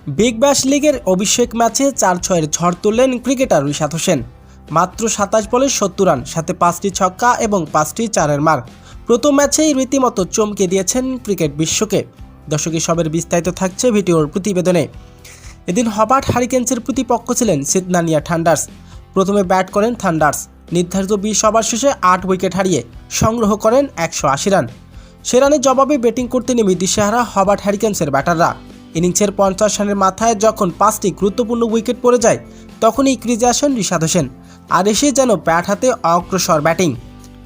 Big Bash লিগের অভিষেক ম্যাচে ৪-৬-এর ঝড় তুললেন ক্রিকেটার রিশাদ হোসেন। মাত্র ২৭ বলে ৭০ রান, সাথে ৫টি ছক্কা এবং ৫টি চারের মার। প্রথম ম্যাচেই রীতিমতো চমকে দিয়েছেন ক্রিকেট বিশ্বকে। দর্শক, সবের বিস্তারিত থাকছে ভিডিওর প্রতিবেদনে। এদিন হবার্ট হারিকেন্সের প্রতিপক্ষ ছিলেন সিদনানিয়া থান্ডার্স। প্রথমে ব্যাট করেন থান্ডার্স। নির্ধারিত ২০ ওভার শেষে ৮ উইকেট হারিয়ে সংগ্রহ করেন ১৮০ রান। সে রানের জবাবে ব্যাটিং করতে নেমে দিশেহারা হবার্ট হারিকেন্সের ব্যাটাররা। ইনিংসের ৫০ রানের মাথায় যখন ৫টি গুরুত্বপূর্ণ উইকেট পড়ে যায়, তখনই ক্রিজে আসেন রিশাদ হোসেন। আর এসে যেন ব্যাট হাতে অগ্রসর ব্যাটিং।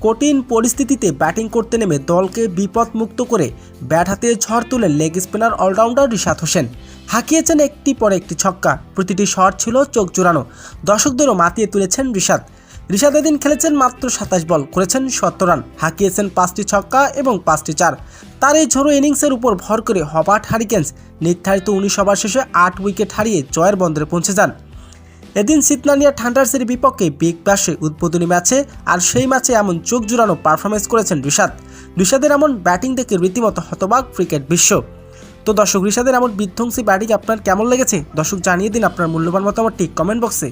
কঠিন পরিস্থিতিতে ব্যাটিং করতে নেমে দলকে বিপদমুক্ত করে ব্যাট হাতে ঝড় তুলেন লেগ স্পিনার অলরাউন্ডার রিশাদ হোসেন। হাঁকিয়েছেন একটি পর একটি ছক্কা, প্রতিটি শট ছিল চোখ জোড়ানো। দর্শকদেরও মাতিয়ে তুলেছেন রিশাদ এদিন খেলেছেন মাত্র ২৭ বল, করেছেন ৭০ রান, হাঁকিয়েছেন ৫টি ছক্কা এবং ৫টি চার। তার এই ঝোড়ো ইনিংসের উপর ভর করে হবার্ট হারিকেন্স নির্ধারিত ১৯ ওভার শেষে ৮ উইকেট হারিয়ে জয়ের বন্দরে পৌঁছে যান। এদিন সিদনানিয়া থান্ডার্সের বিপক্ষে বিগ ব্যাশে উদ্বোধনী ম্যাচে, আর সেই ম্যাচে এমন চোখ জুড়ানো পারফরমেন্স করেছেন রিশাদের এমন ব্যাটিং দেখে রীতিমতো হতবাক ক্রিকেট বিশ্ব। তো দর্শক, রিশাদের এমন বিধ্বংসী ব্যাটিং আপনার কেমন লেগেছে? দর্শক, জানিয়ে দিন আপনার মূল্যবান মতামতটি কমেন্ট বক্সে।